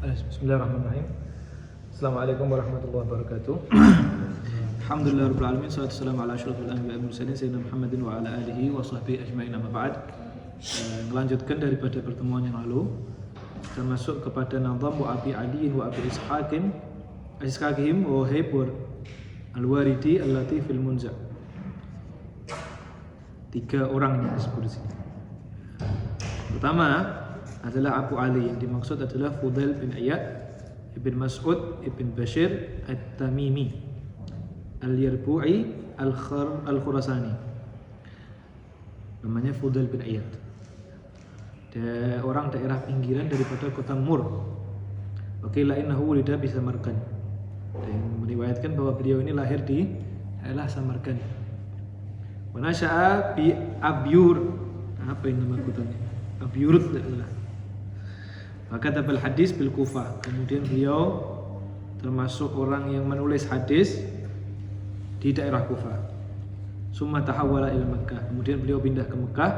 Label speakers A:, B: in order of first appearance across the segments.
A: Bismillahirrahmanirrahim. Assalamualaikum warahmatullahi wabarakatuh. Alhamdulillahirabbil alamin, salatu wassalamu ala asyrofil anbiya'i wal mursalin sayyidina Muhammadin wa ala alihi wa sahbihi ajmain, amma ba'd. Melanjutkan daripada pertemuan yang lalu, kita masuk kepada nazam wa abi Ali wa abi Ishaqihim wa Haibur al-Waridi al-Latifil Munza. 3 orang yang disebut di sini. Pertama adalah Abu Ali, yang dimaksud adalah Fudail bin Iyad ibn Mas'ud ibn Bashir at-Tamimi al-Yarbu'i al-Khurasani. Namanya Fudail bin Iyad. Dia orang daerah pinggiran daripada kota Mur. Oke, innahu wulida bi Samarkand. Dan meriwayatkan bahwa beliau ini lahir di daerah Samarkand. Wa nasha'a bi Abyur. Apa yang nama kotanya? Abyur adalah. Maka tabal hadis bil Kufah. Kemudian beliau termasuk orang yang menulis hadis di daerah Kufah. Summa tahawwala ila Makkah. Kemudian beliau pindah ke Mekah.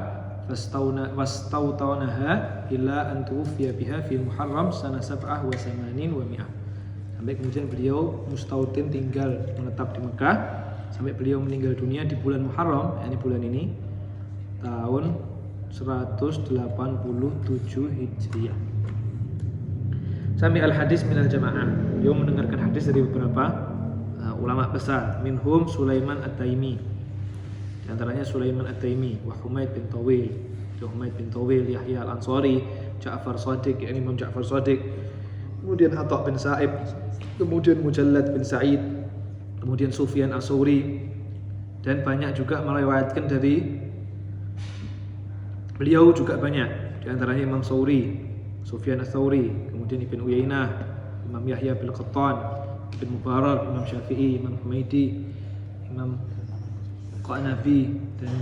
A: Wastawtawnaha ila an tuwfiya biha fi Muharram sanah 87 wa 100. Sampai kemudian beliau mustautin, tinggal menetap di Mekah sampai beliau meninggal dunia di bulan Muharram, yakni bulan ini, tahun 187 Hijriah. Sami al-hadis minal jamaah. Beliau mendengarkan hadis dari beberapa ulama besar. Minhum Sulaiman at-Taimi. Di antaranya Sulaiman at-Taimi, wa Humaid bin Tawil, Yahya al-Ansari, Ja'far Shadiq, yakni Imam Ja'far Shadiq. Kemudian Hatta' bin Sa'ib, kemudian Mujallad bin Sa'id, kemudian Sufyan as-Sawri, dan banyak juga meriwayatkan dari beliau juga banyak. Di antaranya Imam Sawri, Sufyan as-Sawri, kemudian Ibn Uyainah, Imam Yahya bin Qattan, Ibn Mubarak, Imam Syafi'i, Imam Humaydi, Imam Qanabi, dan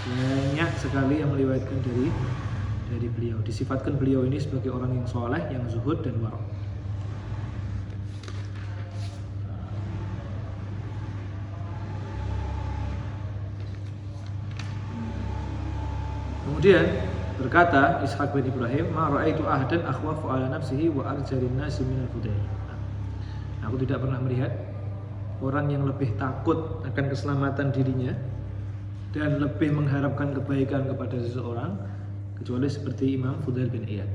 A: banyak sekali yang meriwayatkan dari beliau. Disifatkan beliau ini sebagai orang yang soleh, yang zuhud dan wara'. Kemudian berkata Ishaq bin Ibrahim, ma ra'aitu ahadan akhwafu ala nafsihi wa arjarin nasi minal Fudail. Aku tidak pernah melihat orang yang lebih takut akan keselamatan dirinya dan lebih mengharapkan kebaikan kepada seseorang kecuali seperti Imam Fudail bin Iyad.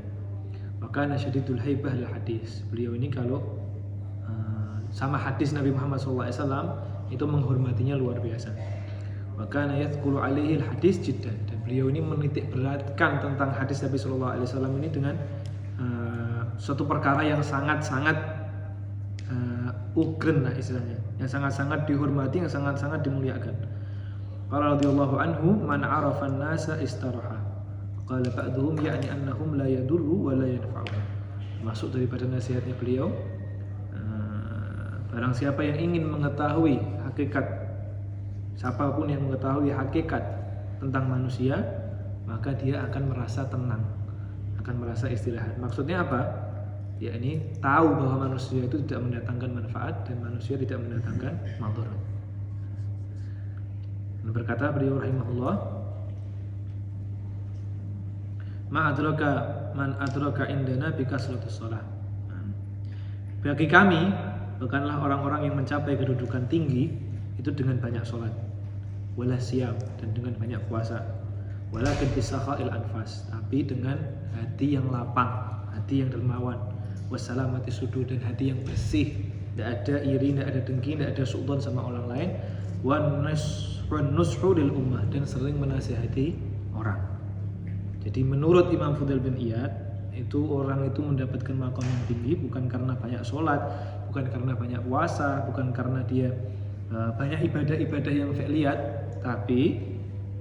A: Maka nasyadidul haibah lil hadis. Beliau ini kalau sama hadis Nabi Muhammad SAW itu menghormatinya luar biasa. Maka yadhkuru alaihi hadis jiddan, dan beliau ini menitik beratkan tentang hadis Nabi SAW ini dengan suatu perkara yang sangat-sangat ugren lah istilahnya, yang sangat-sangat dihormati, yang sangat-sangat dimuliakan. Qala radhiyallahu anhu, man arafa an-nasa istaraha. Qala ba'dhum ya'ni annahum la yadurru wa la yanfa'u. Masuk daripada nasihatnya beliau, barang siapa yang ingin mengetahui hakikat, siapapun yang mengetahui hakikat tentang manusia, maka dia akan merasa tenang, akan merasa istirahat. Maksudnya apa? Ya, ini tahu bahwa manusia itu tidak mendatangkan manfaat dan manusia tidak mendatangkan madarat. Berkata beliau rahimahullah, ma adraka man adraka indana bi kasratis shalah. Bagi kami, bukanlah orang-orang yang mencapai kedudukan tinggi itu dengan banyak sholat, wala siyam, dan dengan banyak puasa, walakin bisakha'il anfas, tapi dengan hati yang lapang, hati yang dermawan, wassalamati sudur, dan hati yang bersih, tidak ada iri, tidak ada dengki, tidak ada suudzon sama orang lain, wan nushu lil ummah, dan sering menasihati orang. Jadi menurut Imam Fudail bin Iyad, itu orang itu mendapatkan maqam yang tinggi bukan karena banyak sholat, bukan karena banyak puasa, bukan karena dia banyak ibadah-ibadah yang fi'liyat, tapi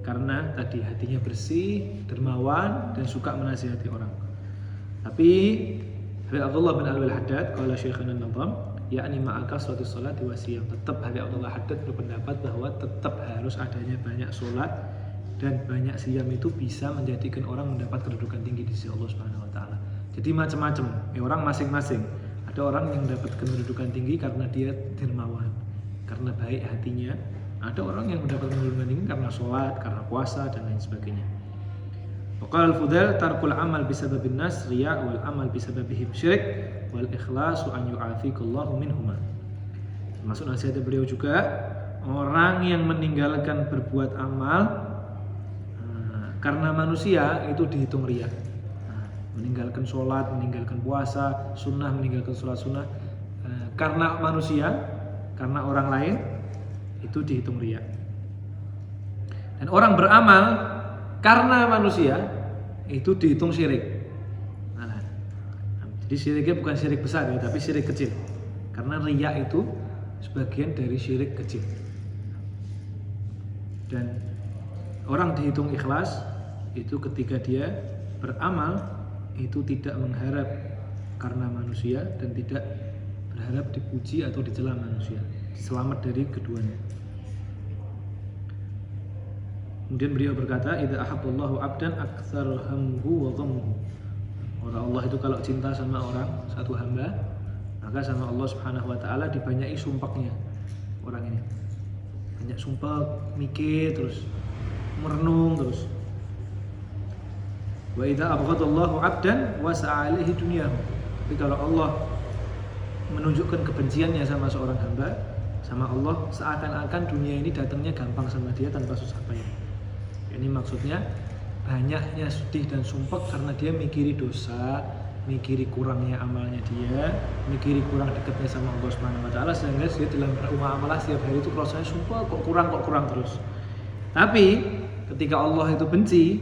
A: karena tadi hatinya bersih, dermawan, dan suka menasihati orang. Tapi Habib Abdullah bin Alwi al-Haddad, qala Syekhana an-Nazam, yakni ma'aka salatus salati wa siyam. Tetap Habib Abdullah Haddad berpendapat bahwa tetap harus adanya banyak sholat dan banyak siyam, itu bisa menjadikan orang mendapat kedudukan tinggi di sisi Allah Subhanahu wa taala. Jadi macam-macam, orang masing-masing. Ada orang yang mendapat kedudukan tinggi karena dia dermawan, karena baik hatinya. Ada orang yang mendapat kedudukan tinggi karena sholat, karena puasa, dan lain sebagainya. Waqala al-Fudail tarkul amal bisababin nas riya wal amal bisababihim syirik wal ikhlasu an yu'afiqallahu minhuma. Termasuk nasihat beliau juga, orang yang meninggalkan berbuat amal karena manusia itu dihitung riya. Meninggalkan sholat, meninggalkan puasa, sunnah, meninggalkan sholat sunnah karena manusia, karena orang lain itu dihitung riya. Dan orang beramal karena manusia itu dihitung syirik. Jadi syiriknya bukan syirik besar ya, tapi syirik kecil. Karena riya itu sebagian dari syirik kecil. Dan orang dihitung ikhlas itu ketika dia beramal itu tidak mengharap karena manusia dan tidak berharap dipuji atau dicela manusia. Selamat dari keduanya. Kemudian beliau berkata, idza ahabballahu 'abdan aktsara hammuhu wa ghammuhu. Orang Allah itu kalau cinta sama orang, satu hamba, maka sama Allah Subhanahu wa taala dibanyaki sumpahnya orang ini. Banyak sumpah, mikir terus, merenung terus. Wa idza abghadallahu 'abdan wasa'a 'alaihi dunyahu. Tapi kalau Allah menunjukkan kebenciannya sama seorang hamba, sama Allah seakan-akan dunia ini datangnya gampang sama dia tanpa susah payah. Ini maksudnya banyaknya sedih dan sumpah karena dia mikiri dosa, mikiri kurangnya amalnya dia, mikiri kurang dekatnya sama Allah Subhanahu wa taala, sehingga dia dalam beramal setiap hari itu rasanya sumpah kok kurang terus. Tapi ketika Allah itu benci,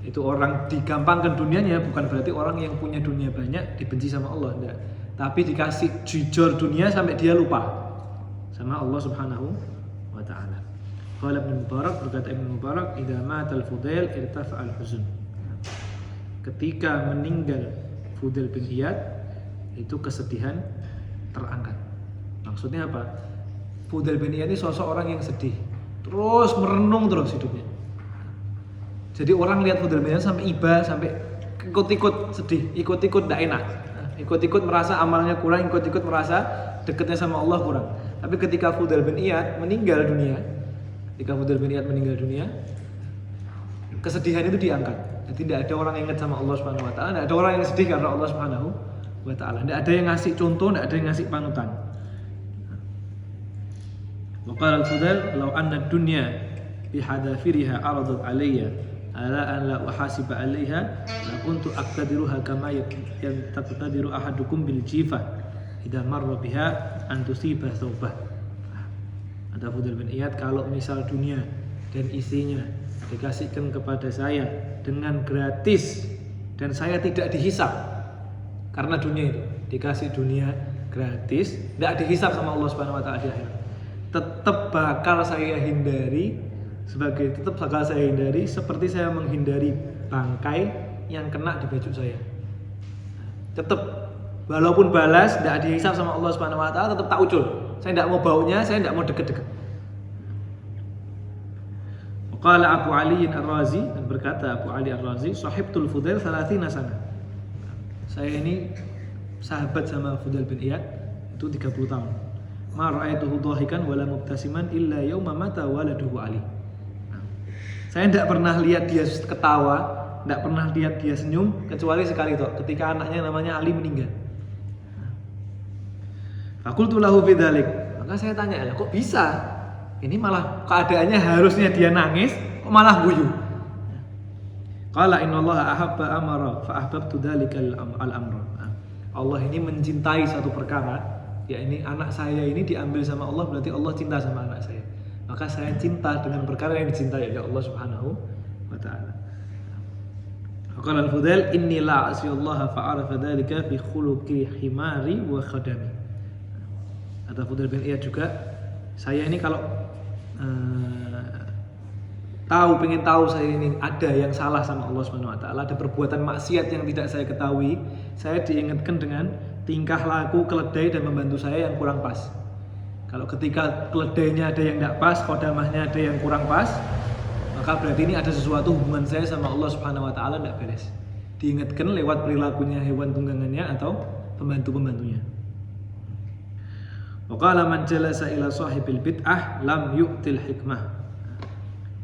A: itu orang digampangkan dunianya, bukan berarti orang yang punya dunia banyak dibenci sama Allah, enggak. Tapi dikasih jujur dunia sampai dia lupa sama Allah Subhanahu wa taala. Qala Ibnu Mubarak, berkata Ibnu Mubarak, idza matal Fudail irtafa'al huzn. Ketika meninggal Fudail bin Iyad, itu kesedihan terangkat. Maksudnya apa? Fudail bin Iyad ini sosok orang yang sedih, terus merenung terus hidupnya. Jadi orang lihat Fudail bin Iyad sampai iba, sampai ikut-ikut sedih, ikut-ikut tidak enak, ikut-ikut merasa amalnya kurang, ikut-ikut merasa dekatnya sama Allah kurang. Tapi ketika Fudail bin Iyad meninggal dunia, kesedihan itu diangkat. Jadi tidak ada orang yang ingat sama Allah Subhanahu wa taala, tidak ada orang yang sedih karena Allah Subhanahu wa taala. Tidak ada yang ngasih contoh, tidak ada yang ngasih panutan. Wa qala al-Fudail, "Law anna ad-dunya bi hadafiriha aradat alayya ala an la uhasiba 'alayha la kuntu aqtadiruha kama yaqtadiru ahadukum bil jifah idza marra biha an tusiba thawbah." Ada Fudail bin Iyad, kalau misal dunia dan isinya dikasihkan kepada saya dengan gratis dan saya tidak dihisap, karena dunia itu dikasih dunia gratis, tidak dihisap sama Allah Subhanahu wa taala di akhirat, tetap bakal saya hindari seperti saya menghindari bangkai yang kena di baju saya. Tetap walaupun balas tidak dihisap sama Allah Subhanahu wa taala, tetap tak ucul. Saya tidak mau baunya, saya tidak mau deket-deket. Qala Abu Ali Ar-Razi, dan berkata Abu Ali Ar-Razi, sahibtul Fudail 30 sana. Saya ini sahabat sama Fudail bin Iyad itu 30 tahun. Ma ra'aituhu dhahikan wala mubtasiman illa yauma mata waladuhu Ali. Saya tidak pernah lihat dia ketawa, tidak pernah lihat dia senyum kecuali sekali itu, ketika anaknya namanya Ali meninggal. Fakultu lahu bidzalik. Maka saya tanya, kok bisa? Ini malah keadaannya harusnya dia nangis, kok malah guyu? Qala innallaha ahabba amara fa ahbabtu dzalikal amra. Allah ini mencintai satu perkara, ya ini anak saya ini diambil sama Allah, berarti Allah cinta sama anak saya. Maka saya cinta dengan perkara yang dicintai oleh Allah Subhanahu wa taala. Qala al-Fudail inni la asiyallaha fa arafa dzalika fi khuluqi himari wa khadami. Kata Fudail bin Iyad juga, saya ini kalau pengen tahu saya ini ada yang salah sama Allah Subhanahu wa taala, ada perbuatan maksiat yang tidak saya ketahui, saya diingatkan dengan tingkah laku keledai dan membantu saya yang kurang pas. Kalau ketika keledainya ada yang tidak pas, kodamahnya ada yang kurang pas, maka berarti ini ada sesuatu hubungan saya sama Allah Subhanahu wa taala tidak beres. Diingatkan lewat perilakunya hewan tunggangannya atau pembantu-pembantunya. Wa qala man jalasa ila sahibil bid'ah lam yu'til hikmah.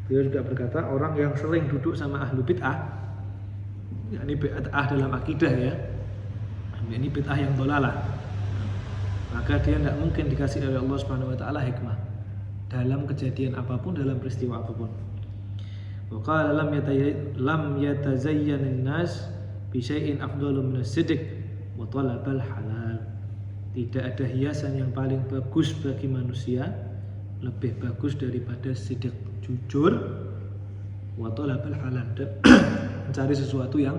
A: Dia juga berkata, orang yang sering duduk sama ahlu bid'ah Ini bid'ah dalam akidah ya. Ini bid'ah yang dolalah. Maka dia tidak mungkin dikasih oleh Allah Subhanahu wa taala hikmah dalam kejadian apapun, dalam peristiwa apapun. Wa qala lam yatazayyan an-nas bi syai'in afdalu min as-sidq wa talabal halal. Tidak ada hiasan yang paling bagus bagi manusia lebih bagus daripada sidq, jujur, wa talabal halal, dan mencari sesuatu yang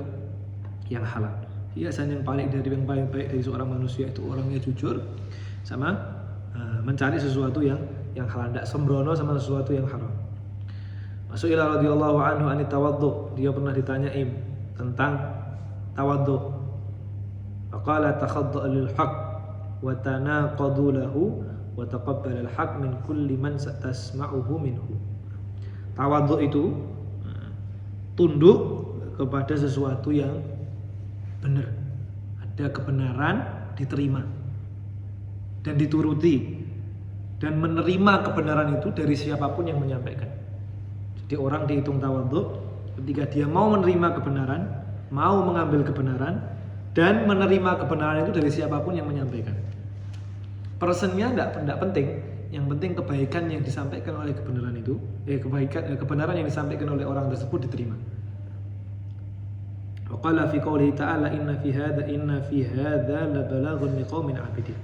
A: halal. Hiasan yang paling baik dari seorang manusia itu orangnya jujur sama mencari sesuatu yang halal, tidak sembrono sama sesuatu yang haram. Mas'uila radhiyallahu anhu anit tawaddu, dia pernah ditanyai tentang tawaddu. Faqala takhadda lil haqq wa tanaqadu lahu wa taqabbal al haqq min kulli man tasma'uhu minhu. Tawaddu itu tunduk kepada sesuatu yang benar, ada kebenaran diterima dan dituruti, dan menerima kebenaran itu dari siapapun yang menyampaikan. Jadi orang dihitung tawadhu ketika dia mau menerima kebenaran, mau mengambil kebenaran, dan menerima kebenaran itu dari siapapun yang menyampaikan. Personnya tidak penting, yang penting kebaikan yang disampaikan oleh kebenaran itu, kebenaran yang disampaikan oleh orang tersebut diterima. Waqala fi qoulihi ta'ala inna fi hadza la balaghun liqaumin 'abidin.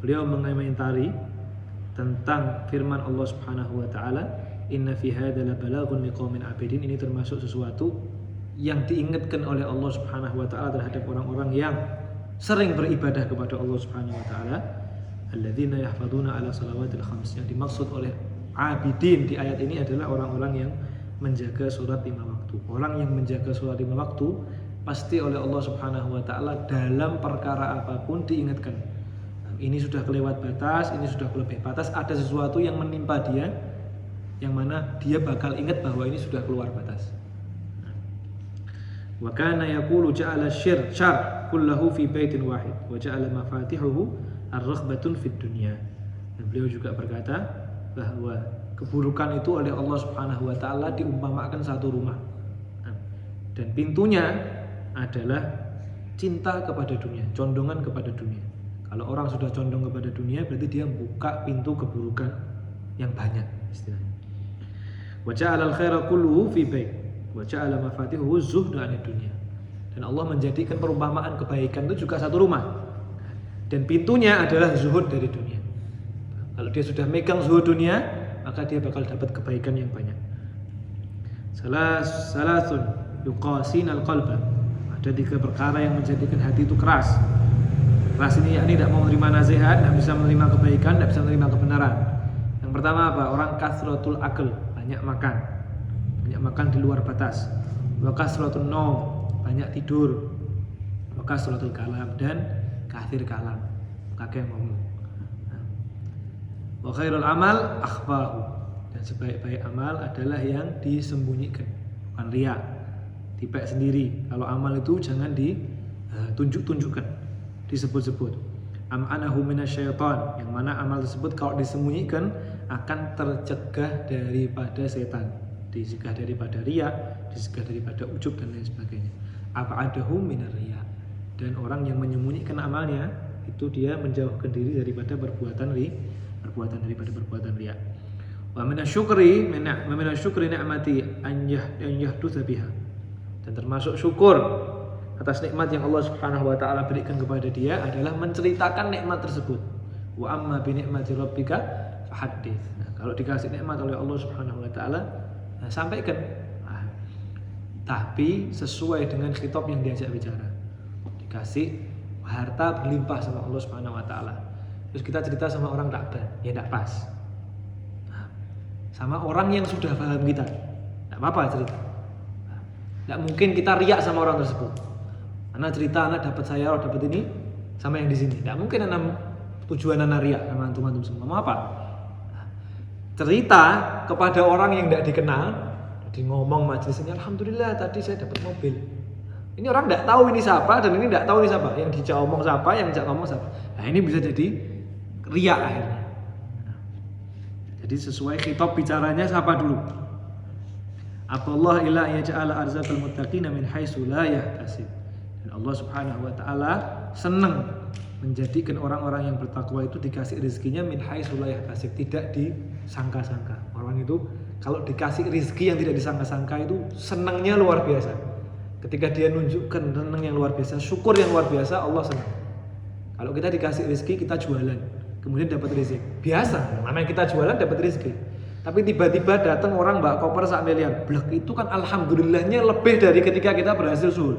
A: Beliau mengomentari tentang firman Allah Subhanahu wa taala, inna fi hadza la balaghun liqaumin 'abidin. Ini termasuk sesuatu yang diingatkan oleh Allah Subhanahu wa taala terhadap orang-orang yang sering beribadah kepada Allah Subhanahu wa taala, alladzina yahfadzuna 'ala salawatil khams. Yang dimaksud oleh 'abidin di ayat ini adalah orang-orang yang menjaga salat 5 waktu. Orang yang menjaga salat 5 waktu pasti oleh Allah Subhanahu wa taala dalam perkara apapun diingatkan. Ini sudah kelewat batas, ini sudah lebih batas, ada sesuatu yang menimpa dia yang mana dia bakal ingat bahwa ini sudah keluar batas. Wa kana yaqulu ja'ala syarr kullahu fi baitin wahid wa ja'ala mafatihuhu ar-raghbatun fid dunya. Dan beliau juga berkata bahwa keburukan itu oleh Allah Subhanahu wa taala diumpamakan satu rumah. Dan pintunya adalah cinta kepada dunia, condongan kepada dunia. Kalau orang sudah condong kepada dunia, berarti dia buka pintu keburukan yang banyak istilahnya. Wa ja'ala al-khaira kulluhu fi bait wa ja'ala mafatihuhu zuhda 'anid dunya. Dan Allah menjadikan perumpamaan kebaikan itu juga satu rumah. Dan pintunya adalah zuhud dari dunia. Kalau dia sudah megang zuhud dunia, maka dia bakal dapat kebaikan yang banyak. Salasun yuqasinal qalba. Ada 3 perkara yang menjadikan hati itu keras. Keras ini yakni tidak mau menerima nasihat, tidak bisa menerima kebaikan, tidak bisa menerima kebenaran. Yang pertama apa? Orang kasratul akal, banyak makan di luar batas. Wa kasratul naum, banyak tidur. Wa kasratul kalam, dan kathir kalam, kakek ngomong. Wa khairul amal akhfahu, dan sebaik-baik amal adalah yang disembunyikan, bukan riya, dipek sendiri. Kalau amal itu jangan ditunjuk-tunjukkan, disebut-sebut. Am'anahu minasyaitan, yang mana amal tersebut kalau disembunyikan akan tercegah daripada setan, dicegah daripada riya, dicegah daripada ujub dan lain sebagainya. Ab'adahu minar riya, dan orang yang menyembunyikan amalnya itu dia menjauhkan diri daripada perbuatan riya. Wa minasyukri ni'mati an yahdutsa biha, dan termasuk syukur atas nikmat yang Allah Subhanahu wa taala berikan kepada dia adalah menceritakan nikmat tersebut. Wa amma bi ni'mati rabbika fahaddits. Nah, kalau dikasih nikmat oleh Allah Subhanahu wa taala, sampaikan. Tapi sesuai dengan khitab yang diajak bicara. Dikasih harta berlimpah sama Allah Subhanahu wa taala. Terus kita cerita sama orang tak ada, ya tidak pas. Sama orang yang sudah paham kita, tidak apa-apa cerita. Tidak mungkin kita riak sama orang tersebut. Anak cerita, anak dapat saya, dapat ini, sama yang di sini. Tidak mungkin anak tujuan anak riak sama antum-antum semua. Mau apa? Cerita kepada orang yang tidak dikenal, jadi ngomong majelis ini, alhamdulillah tadi saya dapat mobil. Ini orang tidak tahu ini siapa, dan ini tidak tahu ini siapa. Yang dijak ngomong siapa, yang dijak ngomong siapa. Nah ini bisa jadi riak akhirnya. Jadi sesuai khitab bicaranya siapa dulu. Apallah illa yaj'ala arzaqal muttaqina min haitsu la yahtasib. Dan Allah Subhanahu wa taala senang menjadikan orang-orang yang bertakwa itu dikasih rezekinya min haitsu la yahtasib, tidak disangka-sangka. Orang itu kalau dikasih rezeki yang tidak disangka-sangka itu senangnya luar biasa. Ketika dia nunjukkan senang yang luar biasa, syukur yang luar biasa, Allah senang. Kalau kita dikasih rezeki, kita jualan, kemudian dapat rezeki. Biasa, namanya kita jualan dapat rezeki. Tapi tiba-tiba datang orang bawa koper 1 miliar, blek, itu kan alhamdulillahnya lebih dari ketika kita berhasil suhul.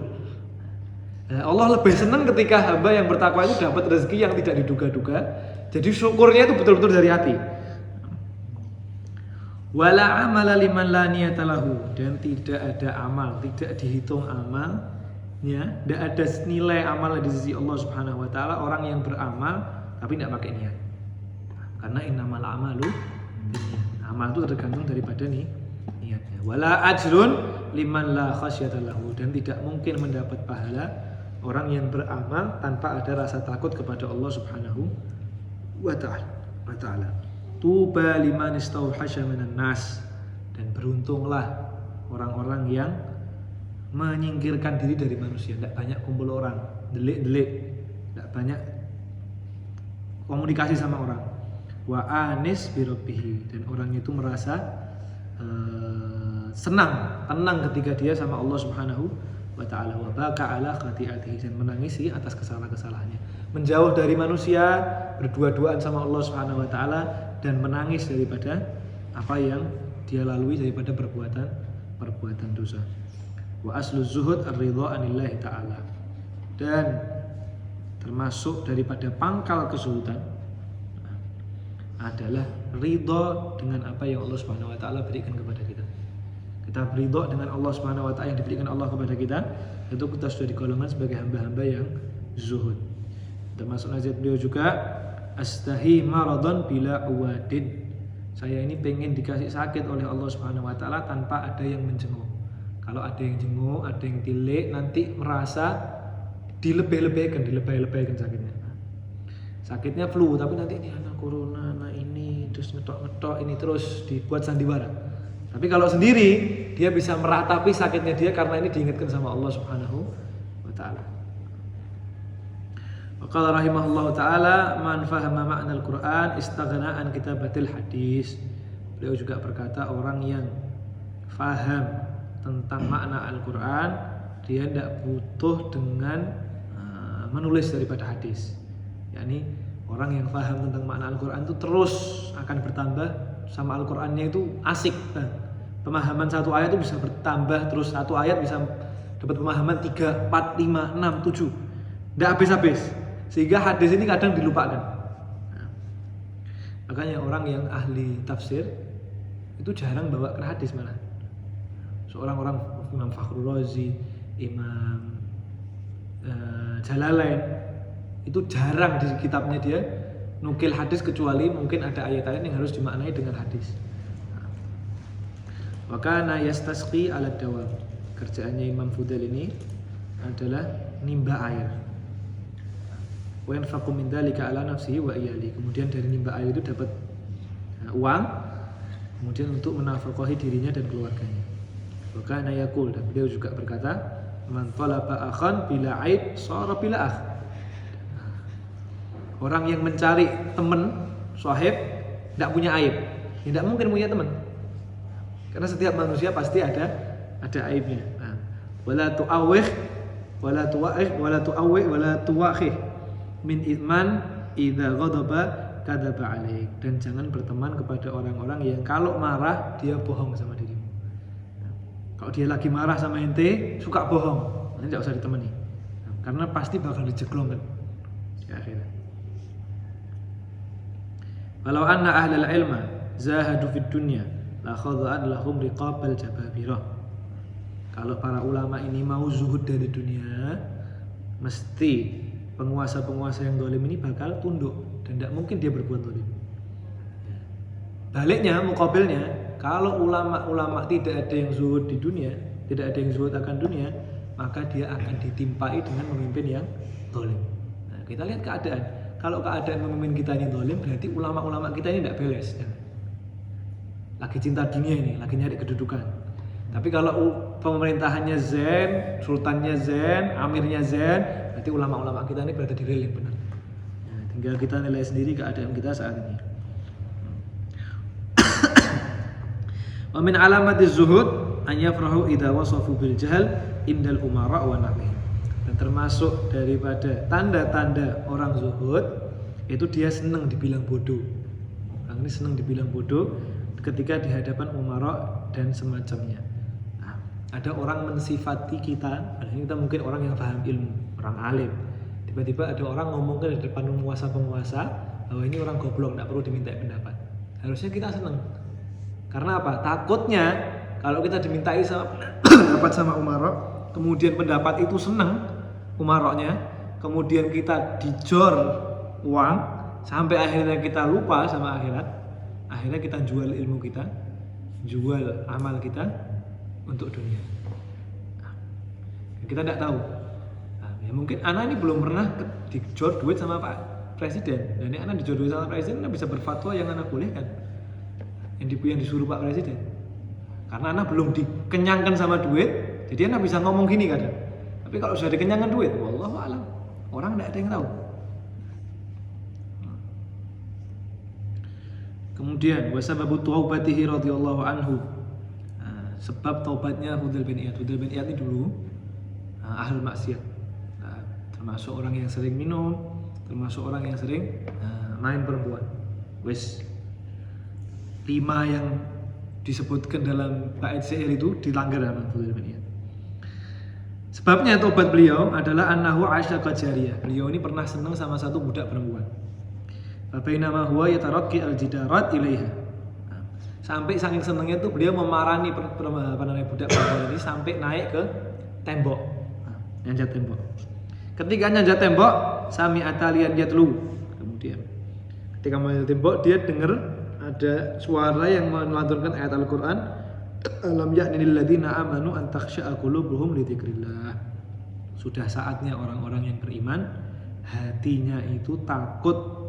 A: Allah lebih senang ketika hamba yang bertakwa itu dapat rezeki yang tidak diduga-duga. Jadi syukurnya itu betul-betul dari hati. Wala amala liman la niyata lahu, dan tidak ada amal, tidak dihitung amalnya, tidak ada nilai amal di sisi Allah Subhanahu wa taala orang yang beramal tapi tidak pakai niat. Karena innamal a'malu binniyat. Amal itu tergantung daripada niatnya. Wala ajrun liman la khasyata lahu, dan tidak mungkin mendapat pahala orang yang beramal tanpa ada rasa takut kepada Allah Subhanahu wa taala. Tuba liman istauhasya minan nas, dan beruntunglah orang-orang yang menyingkirkan diri dari manusia, tidak banyak kumpul orang, delik-delik, tidak banyak komunikasi sama orang. Wa anis birabbihi, dan orang itu merasa senang, tenang ketika dia sama Allah Subhanahu wa taala. Wa baka ala khati'atihi, dan menangisi atas kesalahan-kesalahannya. Menjauh dari manusia, berdua-duaan sama Allah Subhanahu wa taala, dan menangis daripada apa yang dia lalui daripada perbuatan dosa. Wa aslu zuhud ar-ridha anillahi ta'ala, dan termasuk daripada pangkal kesulitan adalah ridha dengan apa yang Allah Subhanahu wa taala berikan kepada kita. Kita beridha dengan Allah Subhanahu wa taala yang diberikan Allah kepada kita, itu kita sudah digolongkan sebagai hamba-hamba yang zuhud. Termasuk nasihat beliau juga, astahi maradhan bila uwadin. Saya ini pengen dikasih sakit oleh Allah Subhanahu wa taala tanpa ada yang menjenguk. Kalau ada yang jenguk, ada yang tilik, nanti merasa dilebih-lebihkan sakitnya. Sakitnya flu, tapi nanti ini anak corona, anak ini, terus ngetok-ngetok ini, terus dibuat sandiwara. Tapi kalau sendiri, dia bisa meratapi sakitnya dia karena ini diingatkan sama Allah Subhanahu wa taala. Qala rahimahullahu taala, man fahama ma'nal Qur'an istaghna an kitabatil hadis. Beliau juga berkata, orang yang faham tentang makna Al-Qur'an, dia tidak butuh dengan menulis daripada hadis. Yakni orang yang faham tentang makna Al-Qur'an itu terus akan bertambah sama Al-Qur'annya itu asik. Pemahaman satu ayat itu bisa bertambah terus, satu ayat bisa dapat pemahaman 3, 4, 5, 6, 7. Tidak habis-habis. Sehingga hadis ini kadang dilupakan. Makanya orang yang ahli tafsir itu jarang bawa ke hadis malah. Seorang orang Imam Fakhrul Razi, Imam Jalalain, itu jarang di kitabnya dia nukil hadis, kecuali mungkin ada ayat-ayat yang harus dimaknai dengan hadis. Wa kana yastasqi 'ala dawam. Kerjaannya Imam Fudail ini adalah nimba air. Wa yanfaqu min dzalika 'ala nafsihi wa iyali. Kemudian dari nimba air itu dapat uang, kemudian untuk menafkahi dirinya dan keluarganya. Wa kana yaqul, dan beliau juga berkata, man talaba akhan bila aib sara bila akh. Orang yang mencari teman, sahib, tidak punya aib, tidak mungkin punya teman. Karena setiap manusia pasti ada aibnya. Wala tu'awih, wala tu'awih, wala tu'awih, wala tu'akhih min idman idza ghadaba kadzaba alaik. Dan jangan berteman kepada orang-orang yang kalau marah dia bohong sama dirimu. Kalau dia lagi marah sama ente, suka bohong, nanti tidak usah ditemani. Karena pasti bakal dijeglongkan di akhirat. Walau anna ahlal ilma zahadu fid dunya la khadha'an lahum riqabal jababirah. Kalau para ulama ini mau zuhud dari dunia, mesti penguasa-penguasa yang zalim ini bakal tunduk dan tidak mungkin dia berbuat zalim. Baliknya, muqabilnya, kalau ulama-ulama tidak ada yang zuhud di dunia, tidak ada yang zuhud akan dunia, maka dia akan ditimpai dengan memimpin yang zalim. Nah, kita lihat keadaan. Kalau keadaan memimpin kita ini zalim, berarti ulama-ulama kita ini tidak beres. Lagi cinta dunia ini, lagi nyari kedudukan. Tapi kalau pemerintahannya zen, sultannya zen, amirnya zen, berarti ulama-ulama kita ini berada di rel yang benar. Nah, tinggal kita nilai sendiri keadaan kita saat ini. Wa min alamatiz zuhud an yafrahu idza wasafu bil jahl indal umara wa nahwihim. Dan termasuk daripada tanda-tanda orang zuhud itu dia senang dibilang bodoh. Orang ini senang dibilang bodoh ketika di hadapan umara dan semacamnya. Nah, ada orang mensifati kita, ini kita mungkin orang yang paham ilmu, orang alim. Tiba-tiba ada orang ngomong ke depan penguasa-penguasa bahwa ini orang goblok, tidak perlu diminta pendapat. Harusnya kita senang. Karena apa? Takutnya kalau kita dimintai sama pendapat sama umara, kemudian pendapat itu senang umaroknya, kemudian kita dijor uang sampai akhirnya kita lupa sama akhirat, akhirnya kita jual ilmu kita, jual amal kita untuk dunia. Nah, kita tidak tahu. Nah, ya mungkin anak ini belum pernah dijor duit sama Pak Presiden, dan ini anak dijor duit sama Presiden, anak bisa berfatwa yang anak bolehkan, yang disuruh Pak Presiden. Karena anak belum dikenyangkan sama duit, jadi anak bisa ngomong gini kadang. Tapi kalau sudah dikenyangkan duit, wallahu a'lam, orang tidak ada yang tahu. Kemudian wasababu taubatihi radhiyallahu anhu. Nah, sebab taubatnya Fudail bin Iyad. Fudail bin Iyad ini dulu ahli maksiat. Nah, termasuk orang yang sering minum, termasuk orang yang sering main perempuan. Wes 5 yang disebutkan dalam bait syair itu dilanggar sama Fudail bin Iyad. Sebabnya taubat beliau adalah annahu asyaqa jariyah. Beliau ini pernah senang sama satu budak perempuan. Bainama huwa yatarakki al-jidarat ilaiha. Sampai saking senangnya itu beliau memarani budak perempuan ini sampai naik ke tembok. Nyanjat tembok. Ketika nyanjat tembok, sami atalian yatlu. Kemudian ketika menyanjat tembok dia dengar ada suara yang melantunkan ayat Al-Qur'an, alam ya'ni lil ladzina amanu an takhsha'a qulubuhum li dzikrillah. Sudah saatnya orang-orang yang beriman hatinya itu takut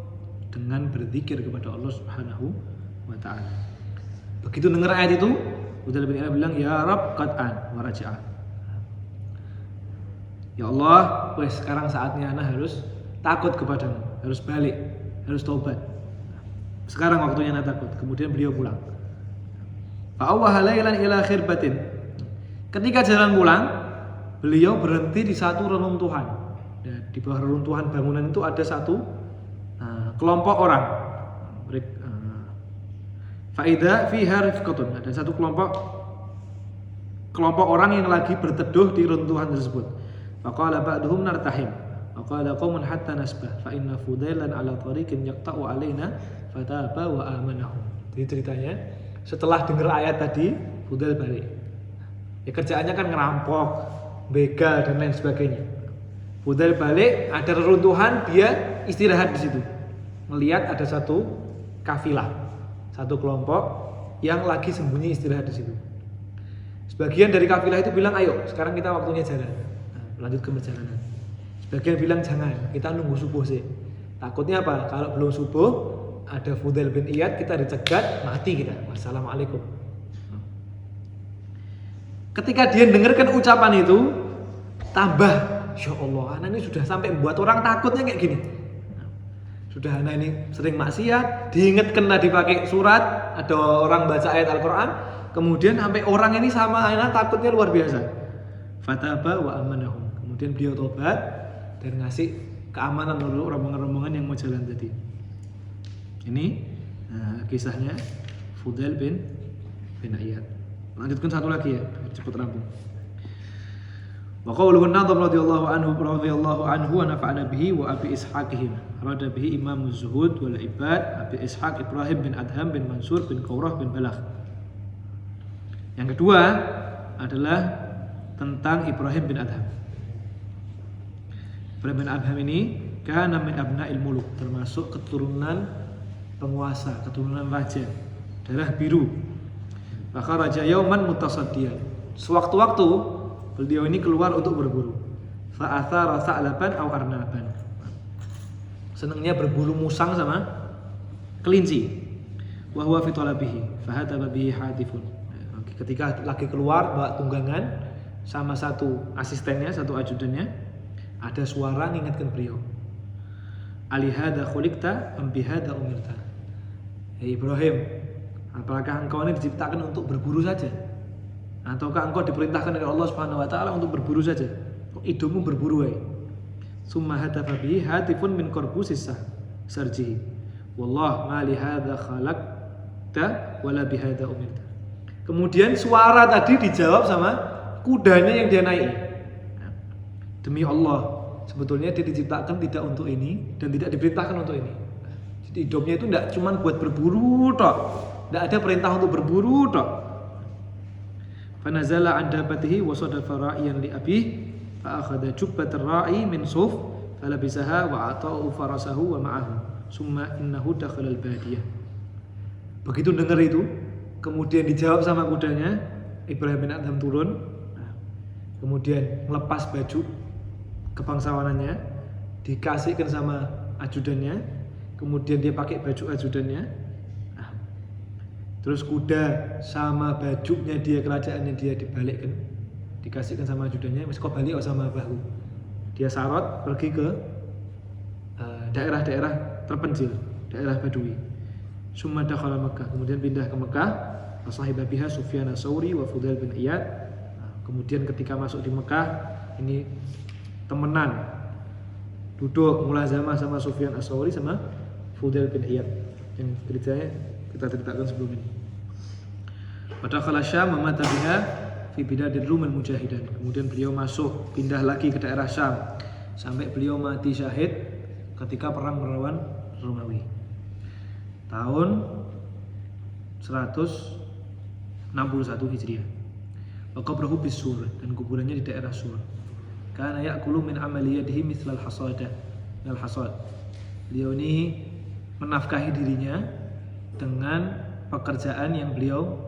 A: dengan berzikir kepada Allah Subhanahu wa taala. Begitu dengar ayat itu, Fudail bin Iyad bilang, "Ya Rabb qad'an wa raja'an." Ya Allah, wes sekarang saatnya ana harus takut kepadamu, harus balik, harus taubat. Sekarang waktunya ana takut. Kemudian beliau pulang. Fa'awwaha lailan ila khirbatin. Ketika jalan pulang, beliau berhenti di satu reruntuhan. Dan di bawah reruntuhan bangunan itu ada satu kelompok orang. Faida fiha rifqatun. Ada satu kelompok orang yang lagi berteduh di reruntuhan tersebut. Faqala ba'duhum nartahim. Faqala qaumun hatta nasbah fa inna Fudailan ala tariqin yaqta'u alaina fataba wa amanahum. Jadi ceritanya setelah dengar ayat tadi, Fudail balik. Ya kerjaannya kan ngerampok, begal dan lain sebagainya. Fudail balik, ada reruntuhan, dia istirahat di situ. Melihat ada satu kafilah, satu kelompok yang lagi sembunyi istirahat di situ. Sebagian dari kafilah itu bilang, "Ayo, sekarang kita waktunya jalan." Nah, lanjut ke perjalanan. Sebagian bilang, "Jangan, kita nunggu subuh sih." Takutnya apa? Kalau belum subuh, ada Fudail bin Iyad, kita dicegat, mati kita. Wassalamualaikum. Ketika dia dengarkan ucapan itu, tambah, ya Allah, anak ini sudah sampai membuat orang takutnya kayak gini. Sudah anak ini sering maksiat, diingatkan tadi pakai surat, ada orang baca ayat Al-Quran, kemudian sampai orang ini sama anak takutnya luar biasa. Fataba wa amanahum. Kemudian beliau tobat dan ngasih keamanan untuk rombongan-rombongan yang mau jalan tadi. Ini kisahnya Fudail bin Iyad. Lanjutkan satu lagi ya, cepat rampung. Wa qauluhu an-Nadhim radhiyallahu anhu wa nafa'ana bihi wa abi ishaqihim. Rada bihi Imam az-Zuhud wal Ibad, Abi Ishaq Ibrahim bin Adham bin Mansur bin Qawrah bin Balagh. Yang kedua adalah tentang Ibrahim bin Adham. Ibrahim bin Adham ini kana min abna'il muluk, termasuk keturunan penguasa, keturunan raja, darah biru. Maka raja yauman mutasaddiyan. Sewaktu-waktu beliau ini keluar untuk berburu. Fa'athara sa'laban aw arnaban. Senangnya berburu musang sama kelinci. Wa huwa fi talabihi, fahataba bihi hatifun. Ketika lagi keluar bawa tunggangan sama satu asistennya, satu ajudannya, ada suara mengingatkan beliau. Alihada khuliqta am bihada umirta. Hei Ibrahim, apakah engkau ini diciptakan untuk berburu saja? Ataukah engkau diperintahkan oleh Allah Subhanahu wa taala untuk berburu saja? Hidupmu berburu wae. Summa hatafa bihi hatifun min qarbusis sarjihi. Wallah ma li hadza khalaqta wala bihadza umirta. Kemudian suara tadi dijawab sama kudanya yang dia naiki. Demi Allah, sebetulnya dia diciptakan tidak untuk ini dan tidak diperintahkan untuk ini. Jadi hidupnya itu tidak cuma buat berburu tok. Tidak ada perintah untuk berburu tok. Fanazala an dabatihi wa sadafa ra'iyan li abih fa akhadha jubbatar ra'i min suf falabisaha wa ata'u farasahu wa ma'ahu summa innahu dakhala al-badiyah. Begitu dengar itu, kemudian dijawab sama kudanya, Ibrahim bin Adham turun, kemudian melepas baju kebangsawanannya, dikasihkan sama ajudannya, kemudian dia pakai baju ajudannya. Terus kuda sama bajunya dia, kerajaannya dia dibalikkan, dikasihkan sama ajudannya, mesti kau balik sama bahu. Dia sarot pergi ke daerah-daerah terpencil, daerah Badui. Summa dakhala Makkah, kemudian pindah ke Mekah. Wasahiba biha Sufyan as-Tsauri wa Fudail bin Iyad. Kemudian ketika masuk di Mekah, ini temenan, duduk mulazamah sama Sufyan as-Tsauri sama Fudail bin Iyad. Yang ceritanya kita ceritakan sebelum ini. Pada kala Syam memata biha fi bidadir Rum al-Mujahidan. Kemudian beliau masuk, pindah lagi ke daerah Syam sampai beliau mati syahid ketika perang melawan Romawi. Tahun 161 Hijriah. Wa qabrahu bis-Sur, dan kuburannya di daerah Sur. Kana ya'kulu min amaliyatihi mithlal hasada, minal hasad. Beliau ini menafkahi dirinya dengan pekerjaan yang beliau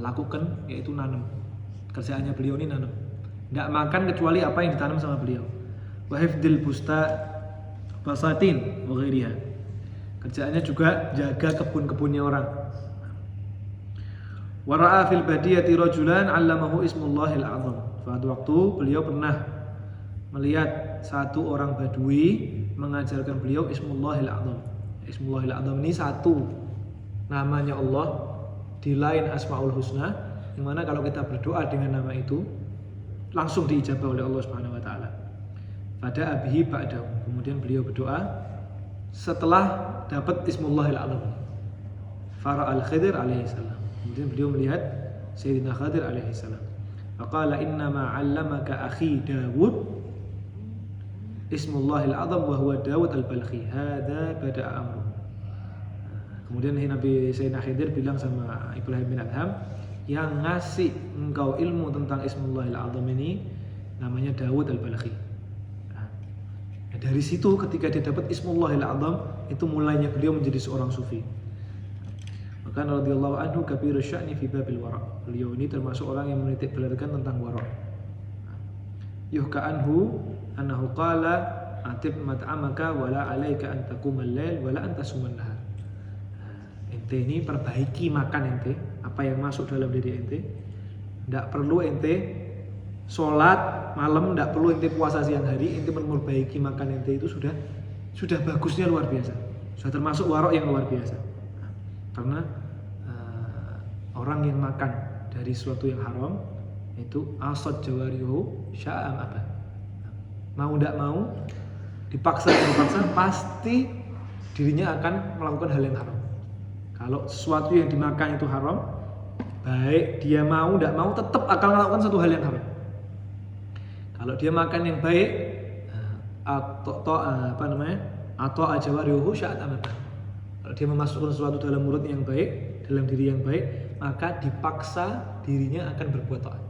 A: lakukan, yaitu nanam. Kerjaannya beliau ini nanam. Tidak makan kecuali apa yang ditanam sama beliau. Wa hifdzil basatin wa ghairiha. Kerjaannya juga jaga kebun-kebunnya orang. Wa ra'a fil badiyati rajulan 'allamahu ismullahil a'zam. Pada waktu beliau pernah melihat satu orang Badui mengajarkan beliau ismullahil a'zam. Ismullahil a'zam ini satu namanya Allah di lain Asmaul Husna, yang mana kalau kita berdoa dengan nama itu langsung diijabah oleh Allah Subhanahu wa taala. Pada abihi ba'dahu, kemudian beliau berdoa setelah dapat Ismullahil A'zam. Fara al-Khidir alaihi salam. Kemudian beliau melihat Sayyidina Khidir alaihi salam. Faqala inna ma 'allamaka akhi Dawud Ismullahil A'zam wa huwa Dawud al-Balkhi. Hadza bada'a amruh. Kemudian Nabi Sayyidina Khidir bilang sama Ibrahim bin Adham, yang ngasih engkau ilmu tentang Ismullahil A'zam ini namanya Dawud al-Balkhi. Nah, dari situ ketika dia dapat Ismullahil A'zam, itu mulainya beliau menjadi seorang sufi. Maka radhiyallahu anhu kabiru sya'ni fi babil wara'. Beliau ini termasuk orang yang menitik beratkan tentang wara'. Yuhka anhu annahu qala atib mat'amaka wala 'alaika an taqumal lail wala an tasuman nahar. Ente ini perbaiki makan ente, apa yang masuk dalam diri ente. Tidak perlu ente sholat malam, tidak perlu ente puasa siang hari, ente memperbaiki makan ente itu sudah bagusnya luar biasa. Sudah termasuk warok yang luar biasa. Karena orang yang makan dari sesuatu yang haram itu asad jawarihu sya'am apa. Mau tidak mau, dipaksa pasti dirinya akan melakukan hal yang haram. Kalau sesuatu yang dimakan itu haram, baik dia mau tidak mau tetap akan melakukan satu hal yang haram. Kalau dia makan yang baik, atau ajawarihu sya'at amata. Kalau dia memasukkan sesuatu dalam mulut yang baik, dalam diri yang baik, maka dipaksa dirinya akan berbuat taat.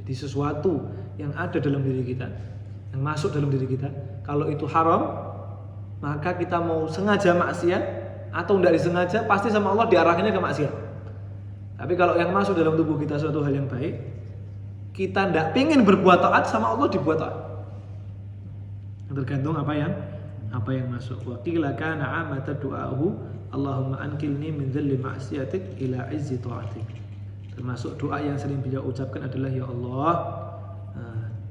A: Jadi sesuatu yang ada dalam diri kita, yang masuk dalam diri kita, kalau itu haram, maka kita mau sengaja maksiat atau tidak disengaja, pasti sama Allah diarahkannya ke maksiat. Tapi kalau yang masuk dalam tubuh kita suatu hal yang baik, kita tidak ingin berbuat taat, sama Allah dibuat taat. Tergantung apa yang masuk. Wa qila kana 'amata du'ahu Allahumma ankilni min dhilli ma'siyatik ila 'izzi ta'atik. Termasuk doa yang sering beliau ucapkan adalah, ya Allah,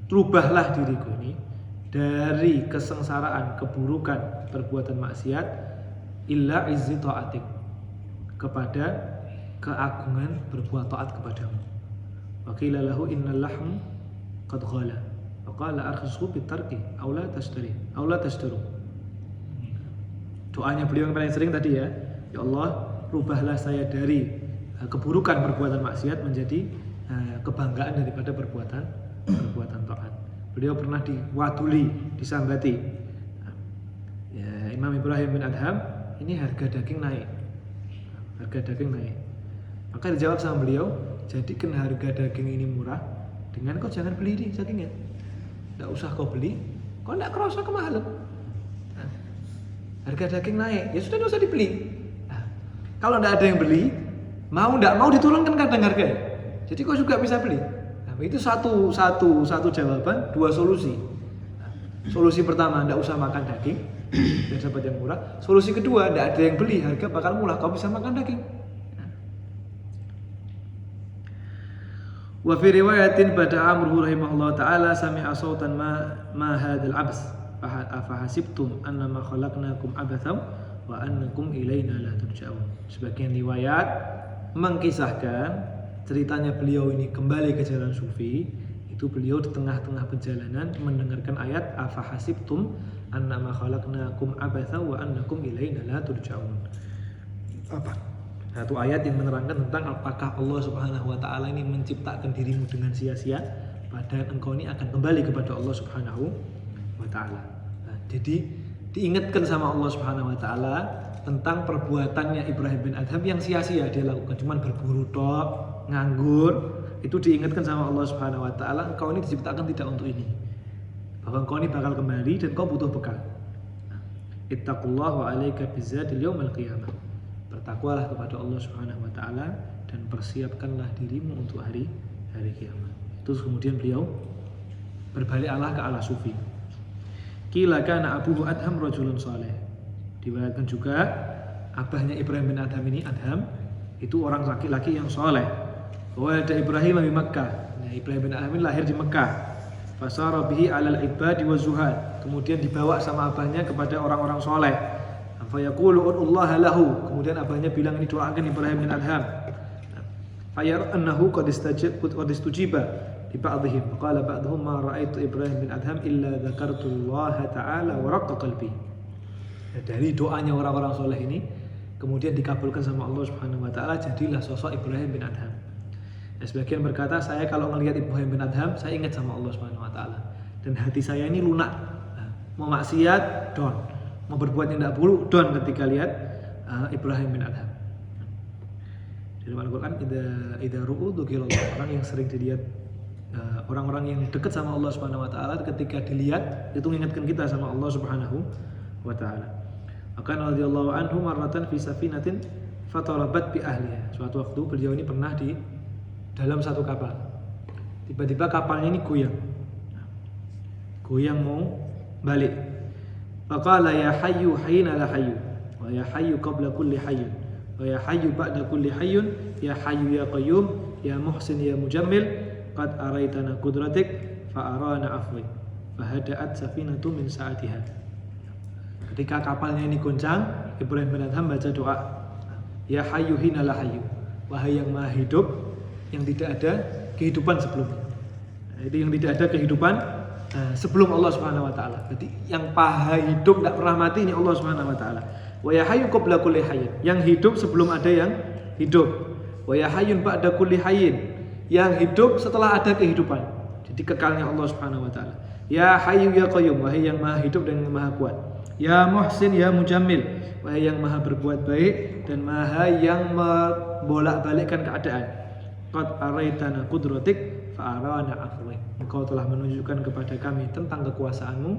A: rubahlah diriku ini dari kesengsaraan, keburukan, perbuatan maksiat, illa izzi ta'atik, kepada keagungan berbuat taat kepadamu. Wa qila lahu innal lahm qad ghala wa qala arkhisu bitarki aw la tashtaru. Doanya beliau yang paling sering tadi ya Allah, rubahlah saya dari keburukan perbuatan maksiat menjadi kebanggaan daripada perbuatan taat. Beliau pernah diwaduli, disambati. Ya, Imam Ibrahim bin Adham, ini harga daging naik. Maka dijawab sama beliau, jadikan harga daging ini murah dengan kau jangan beli ini dagingnya. Tidak usah kau beli, kau tidak kerasa kemahalan. Harga daging naik, ya sudah tidak usah dibeli. Kalau tidak ada yang beli, tidak mau diturunkan kadang harga. Jadi kau juga bisa beli. Itu satu jawaban, dua solusi. Solusi pertama, tidak usah makan daging dan dapat yang murah. Solusi kedua, tidak ada yang beli, harga bakal murah, kau bisa makan daging. Wa fi riwayatin pada Amr rahimahullah taala sami'a sautan ma hadzal abs fa hasibtum annama khalaqnakum abathaw wa annakum ilaina la turja'un. Sebagian riwayat mengkisahkan ceritanya beliau ini kembali ke jalan sufi. Itu beliau di tengah-tengah perjalanan mendengarkan ayat afa hasibtum annama khalaqnakum abathaw wa annakum ilaina la turja'un. Satu ayat yang menerangkan tentang apakah Allah Subhanahu wa taala ini menciptakan dirimu dengan sia-sia, padahal engkau ini akan kembali kepada Allah Subhanahu wa taala. Jadi diingatkan sama Allah Subhanahu wa taala tentang perbuatannya Ibrahim bin Adham yang sia-sia dia lakukan, cuman berburu tok, nganggur. Itu diingatkan sama Allah Subhanahu wa taala, engkau ini diciptakan tidak untuk ini. Bahwa engkau ini bakal kembali dan engkau butuh bekal. Ittaqullah wa 'alaika bizzadil yaumil qiyamah. Bertakwalah kepada Allah Subhanahu wa taala dan persiapkanlah dirimu untuk hari kiamat. Terus kemudian beliau berbalik ke ala sufi. Qila kana abuhu Adham rajulun saleh. Diriwayatkan juga abahnya Ibrahim bin Adham ini, Adham itu orang laki-laki yang soleh. Wa ada Ibrahim di Makkah. Nah, Ibrahim bin Adham ini lahir di Makkah. Fasara bihi 'alal ibadi wa zuhad. Kemudian dibawa sama abahnya kepada orang-orang soleh. Fa yaqulu ud'ullaha lahu. Kemudian abahnya bilang, ini doakan Ibrahim bin Adham. Fa yara annahu qad istujiba li ba'dihim. Qala ba'dhum ma ra'aitu Ibrahim bin Adham illa dzakartullaha ta'ala wa raqqa qalbi. Dari doanya orang-orang soleh ini kemudian dikabulkan sama Allah Subhanahu wa taala, jadilah sosok Ibrahim bin Adham. Sebagian berkata, saya kalau melihat Ibrahim bin Adham, saya ingat sama Allah Subhanahu wa taala dan hati saya ini lunak. Mau maksiat, down. Mau berbuat yang tidak buruk, down ketika lihat Ibrahim bin Adham. Di dalam Al-Quran, idza ru'u dzukirallah, orang yang sering dilihat, orang-orang yang dekat sama Allah Subhanahu wa taala ketika dilihat itu mengingatkan kita sama Allah Subhanahu wa taala. Akan radhiyallahu anhu marratan fi safinatin fatarabat bi ahliha. Suatu waktu beliau ini pernah di dalam satu kapal. Tiba-tiba kapalnya ini goyang mau balik. Faqala ya hayyu hina la hayyu wa ya hayyu qabla kulli hayyun wa ya hayyu ba'da kulli hayyun ya hayyu ya qayyum ya muhsin ya mujammil qad araitana qudratik fa arana afwi fa hada'at safinatu min sa'atiha. Ketika kapalnya ini goncang, Ibrahim bin Adham baca doa, ya hayyu hina la hayyu, wahai yang maha hidup yang tidak ada kehidupan sebelumnya. Itu yang tidak ada kehidupan sebelum Allah Subhanahu wa taala. Berarti yang paha hidup tidak pernah mati ini Allah Subhanahu wa taala. Wa ya hayyu qabla kulli hayyin, yang hidup sebelum ada yang hidup. Wa ya hayyun ba'da kulli hayyin, yang hidup setelah ada kehidupan. Jadi kekalnya Allah Subhanahu wa taala. Ya hayyu ya qayyum, wahai yang maha hidup dan yang maha kuat. Ya muhsin ya mujammil, wahai yang maha berbuat baik dan maha yang membolak-balikkan keadaan. Qad araitana qudratik fa arana afwi. Engkau telah menunjukkan kepada kami tentang kekuasaanmu,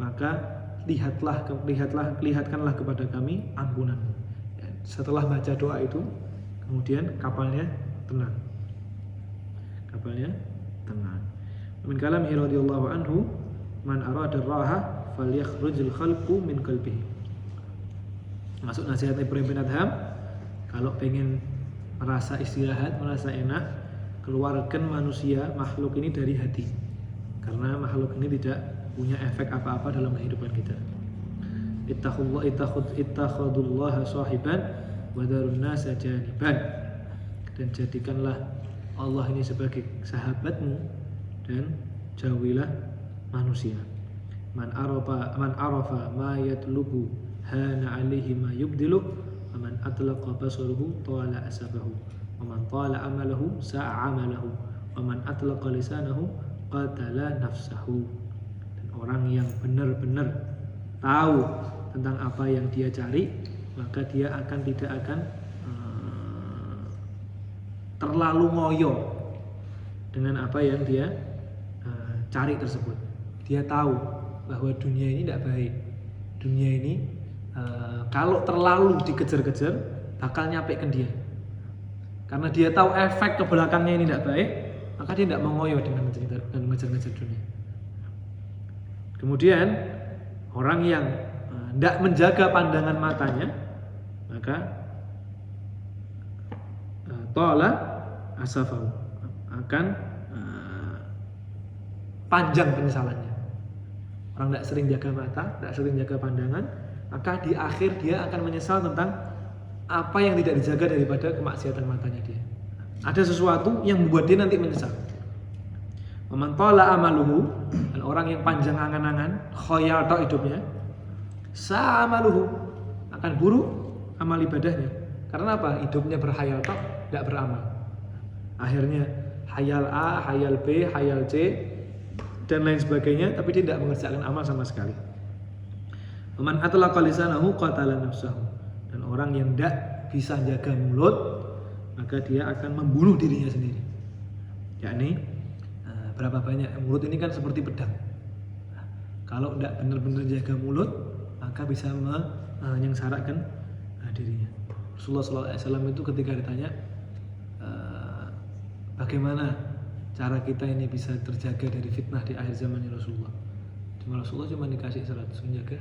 A: maka lihatkanlah kepada kami ampunanmu. Setelah baca doa itu, kemudian kapalnya tenang. Min kalamihi radhiyallahu anhu, man arada raha falyakhrujul khalqu min qalbihi. Masuk nasihat Ibrahim bin Adham, kalau pengen merasa istirahat, merasa enak, keluarkan manusia, makhluk ini dari hati. Karena makhluk ini tidak punya efek apa-apa dalam kehidupan kita. Ittakhadullah sahiban wa darun nasa janiban. Dan jadikanlah Allah ini sebagai sahabatmu dan jauhilah manusia. Man arafa ma yatlubu hana alaihi ma yubdilu wa man atlaqa basaruhu tala asabahu wa man tala amalahu sa'a amalahu wa man atlaqa lisanahu qatala nafsahu. Dan orang yang benar-benar tahu tentang apa yang dia cari, maka dia tidak akan terlalu ngoyo dengan apa yang dia cari tersebut. Dia tahu bahwa dunia ini tidak baik. Dunia ini kalau terlalu dikejar-kejar bakal nyampe ke dia. Karena dia tahu efek ke belakangnya ini tidak baik, maka dia tidak mau ngoyo dengan mengejar-ngejar dunia. Kemudian orang yang tidak menjaga pandangan matanya, maka tola asafahu, akan panjang penyesalannya. Orang tidak sering jaga mata, tidak sering jaga pandangan, maka di akhir dia akan menyesal tentang apa yang tidak dijaga daripada kemaksiatan matanya dia. Ada sesuatu yang membuat dia nanti menyesal. Man tala amaluhu, dan orang yang panjang angan-angan, khoyal tok hidupnya, sa'amaluhu, akan buruk amal ibadahnya. Karena apa? Hidupnya berhayal tok, tidak beramal. Akhirnya hayal A, hayal B, hayal C dan lain sebagainya, tapi dia tidak mengerjakan amal sama sekali. Man atlaqa lisanahu qatala nafsahu. Dan orang yang tidak bisa jaga mulut, maka dia akan membunuh dirinya sendiri. Yakni berapa banyak mulut ini kan seperti pedang. Kalau tidak benar-benar jaga mulut, maka bisa menyengsarakan dirinya. Rasulullah SAW itu ketika ditanya bagaimana cara kita ini bisa terjaga dari fitnah di akhir zamannya Rasulullah. Rasulullah cuma dikasih 100 menjaga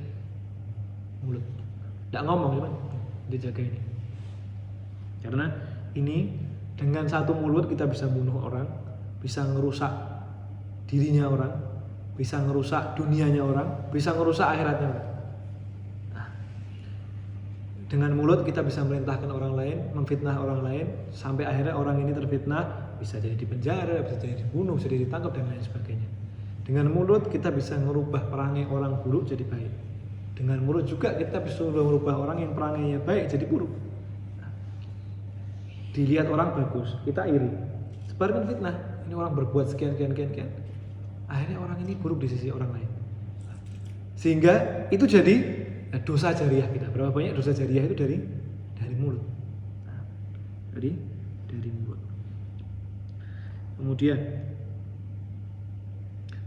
A: mulut. Tidak ngomong cuman dijaga ini. Karena ini dengan satu mulut kita bisa bunuh orang, bisa ngerusak dirinya orang, bisa ngerusak dunianya orang, bisa ngerusak akhiratnya orang. Nah, dengan mulut kita bisa merintahkan orang lain, memfitnah orang lain, sampai akhirnya orang ini terfitnah, bisa jadi dipenjara, bisa jadi dibunuh, bisa jadi ditangkap dan lain sebagainya. Dengan mulut kita bisa merubah perangai orang buruk jadi baik. Dengan mulut juga kita bisa merubah orang yang perangainya baik jadi buruk. Nah, dilihat orang bagus, kita iri, sebarkan fitnah, ini orang berbuat sekian. Akhirnya orang ini buruk di sisi orang lain. Sehingga itu jadi dosa jariah kita. Berapa banyak dosa jariah itu dari mulut. Nah, dari mulut. Kemudian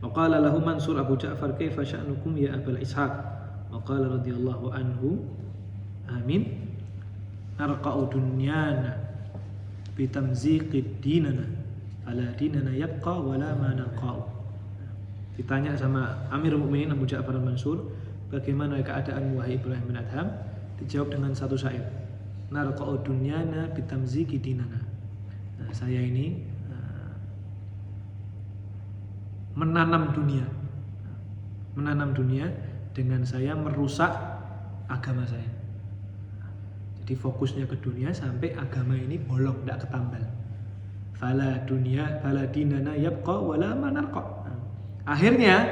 A: waqala lahu Mansur Abu Ja'far kaifa sya'nukum ya Abul Ishaq. Waqala radhiyallahu anhu amin narqa'u dunyana bitamziqid dinana ala dinana yabqa wala ma naqa'u. Ditanya sama Amirul Mukminin Abu Ja'far Mansur, bagaimana keadaan wahai Ibrahim bin Adham? Dijawab dengan satu syair, narqa'u dunyana bitamziqid dinana. Nah, saya ini menanam dunia dengan saya merusak agama saya. Jadi fokusnya ke dunia sampai agama ini bolong, tidak ketambal. Fala dinana yabqa wala manarqa. Akhirnya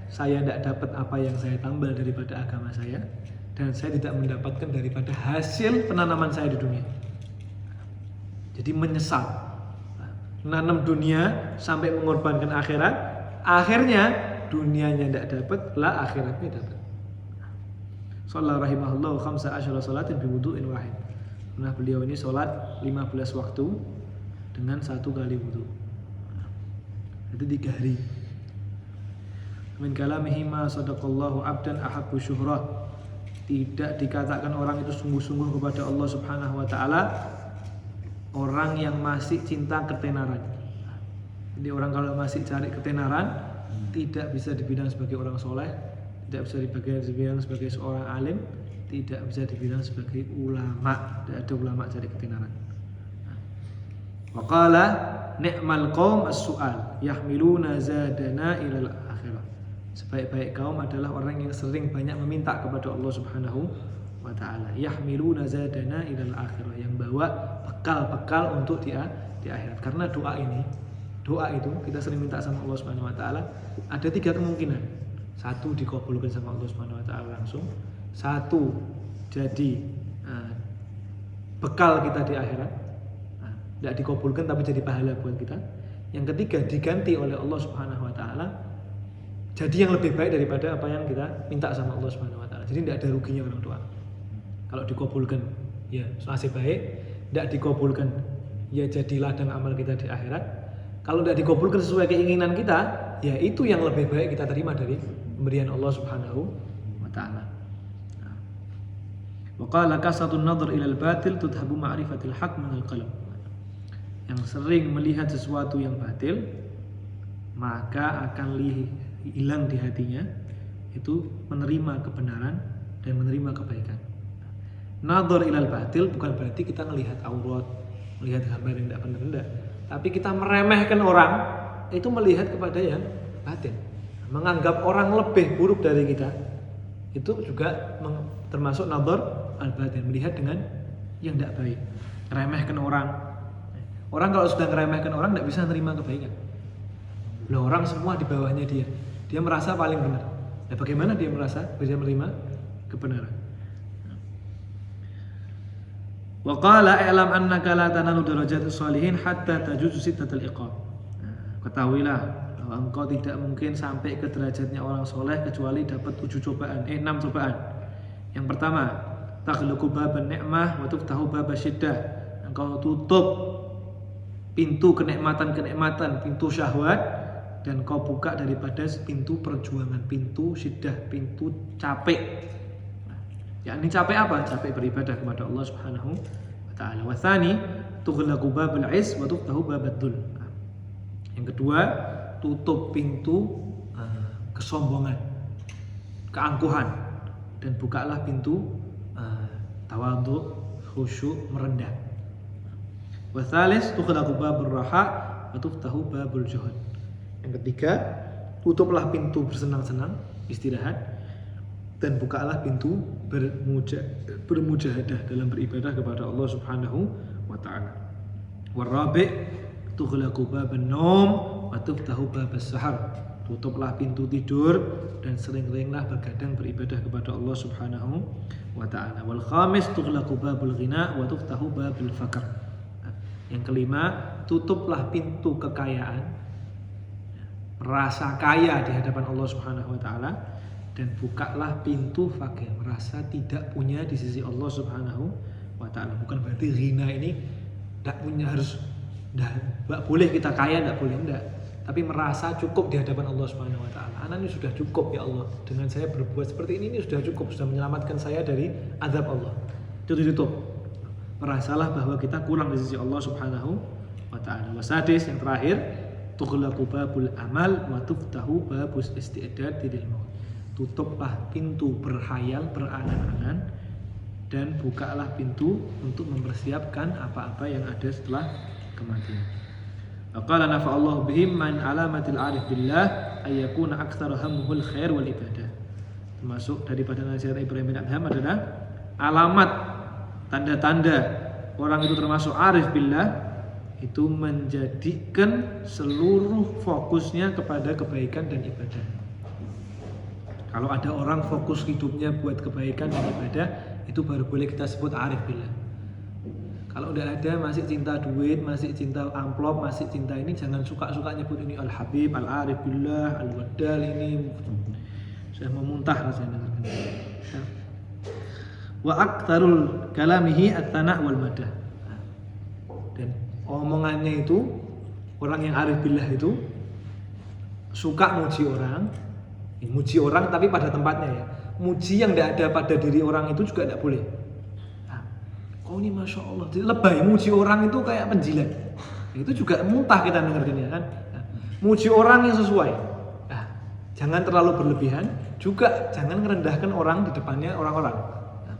A: saya tidak dapat apa yang saya tambal daripada agama saya, dan saya tidak mendapatkan daripada hasil penanaman saya di dunia. Jadi menyesal, menanam dunia sampai mengorbankan akhirat, akhirnya dunianya tidak dapat, lah akhiratnya dapat. Sallallahu rahimahullah khamsa asyara salatin biwudu'in wahid. Nah, beliau ini sholat 15 waktu dengan satu kali wudu. Itu 3 hari. Min kalamihi ma sadaqallahu abdan ahabbu syuhrah. Tidak dikatakan orang itu sungguh-sungguh kepada Allah Subhanahu wa taala orang yang masih cinta ketenaran. Jadi orang kalau masih cari ketenaran tidak bisa dibilang sebagai orang soleh, tidak bisa dibilang sebagai seorang alim, tidak bisa dibilang sebagai ulama. Tidak ada ulama cari ketenaran. Wa qala ni'mal qaum as-su'al yahmiluna zadana ilal akhirah. Sebaik-baik kaum adalah orang yang sering banyak meminta kepada Allah Subhanahu wa taala. Yahmiluna zadana ilal akhirah, yang bawa bekal-bekal untuk di akhirat. Karena doa itu kita sering minta sama Allah Subhanahu wa taala, ada 3 kemungkinan. 1 dikabulkan sama Allah Subhanahu wa taala langsung, 1 jadi bekal kita di akhirat, tidak dikabulkan tapi jadi pahala buat kita. Yang ketiga diganti oleh Allah Subhanahu wa taala jadi yang lebih baik daripada apa yang kita minta sama Allah Subhanahu wa taala. Jadi tidak ada ruginya orang doa. Kalau dikabulkan ya masih baik, tidak dikabulkan ya jadi ladang amal kita di akhirat. Kalau tidak dikabulkan sesuai keinginan kita, ya itu yang lebih baik kita terima dari pemberian Allah Subhanahu wa taala. Wa qala kasatun nadhar ila al-batil tudhabu ma'rifatil haqq min al-qalb. Yang sering melihat sesuatu yang batil maka akan hilang di hatinya itu menerima kebenaran dan menerima kebaikan. Nadhar ila al-batil bukan berarti kita melihat aurat, melihat gambar yang tidak benar, tapi kita meremehkan orang, itu melihat kepada yang batin. Menganggap orang lebih buruk dari kita, itu juga termasuk nadhar al-batin, melihat dengan yang tidak baik. Meremehkan orang. Orang kalau sudah meremehkan orang tidak bisa menerima kebaikan. Loh, orang semua di bawahnya dia merasa paling benar. Nah, bagaimana dia merasa bisa menerima kebenaran? Wa qala i'lam annaka la tanalu darajatus shalihin hatta tajuzu sittatal iqam. Ketahuilah bahwa engkau tidak mungkin sampai ke derajatnya orang soleh kecuali dapat 6 cobaan. Yang pertama, taghluqu baban ni'mah wa tuftahu babas syiddah. Engkau tutup pintu kenikmatan, pintu syahwat, dan kau buka daripada pintu perjuangan, pintu syiddah, pintu capek. Yakni capek apa? Capek beribadah kepada Allah Subhanahu wa taala. Wa tsani tughlaqu babul 'iz wa tuftahu babad dhul. Yang kedua, tutup pintu kesombongan, keangkuhan, dan bukalah pintu tawadhu, khusyuk, merendah. Wa tsalis tughlaqu babur raha wa tuftahu babul juhud. Yang ketiga, tutuplah pintu bersenang-senang, istirahat, dan bukalah pintu bermujahadah dalam beribadah kepada Allah Subhanahu wa taala. Warabi' tughlaqu baban naum wa tuftahu babas sahar. Tutuplah pintu tidur dan sering-seringlah bergadang beribadah kepada Allah Subhanahu wa taala. Wal khamis tughlaqu babul ghina wa tuftahu babul faqr. Yang kelima, tutuplah pintu kekayaan, merasa kaya di hadapan Allah Subhanahu wa taala, dan bukalah pintu fakir, merasa tidak punya di sisi Allah Subhanahu wa taala. Bukan berarti ghina ini tidak punya, tidak boleh kita kaya, tidak boleh, enggak. Tapi merasa cukup di hadapan Allah Subhanahu wa taala. Anak ini sudah cukup ya Allah. Dengan saya berbuat seperti ini sudah cukup, sudah menyelamatkan saya dari azab Allah. Itu ditutup. Merasalah bahwa kita kurang di sisi Allah Subhanahu wa taala. Wasadis, yang terakhir, tughlaqu babul amal wa tuftahu babus isti'dad lil maut. Tutuplah pintu berhayal, berangan-angan, dan bukalah pintu untuk mempersiapkan apa-apa yang ada setelah kematian. Qala nafa'allahu bihim man alamatil arif billah ayyakuna aktsara hammuhul khair wal ibadah. Termasuk daripada nasihat Ibrahim bin Adham adalah alamat, tanda-tanda orang itu termasuk arif billah, itu menjadikan seluruh fokusnya kepada kebaikan dan ibadah. Kalau ada orang fokus hidupnya buat kebaikan dan ibadah, itu baru boleh kita sebut arif billah. Kalau udah ada masih cinta duit, masih cinta amplop, masih cinta ini, jangan suka-suka nyebut ini al-habib, al-arif billah, al-wadal, ini saya memuntah rasanya. Wa aktsarul kalamihi at-tana' wal madah. Dan omongannya itu, orang yang arif billah itu suka muji orang tapi pada tempatnya ya. Muji yang tidak ada pada diri orang itu juga tidak boleh. Oh ini Masya Allah, jadi lebay, muji orang itu kayak penjilat. Itu juga muntah kita dengarnya kan. Muji orang yang sesuai. Jangan terlalu berlebihan, juga jangan merendahkan orang di depannya orang-orang.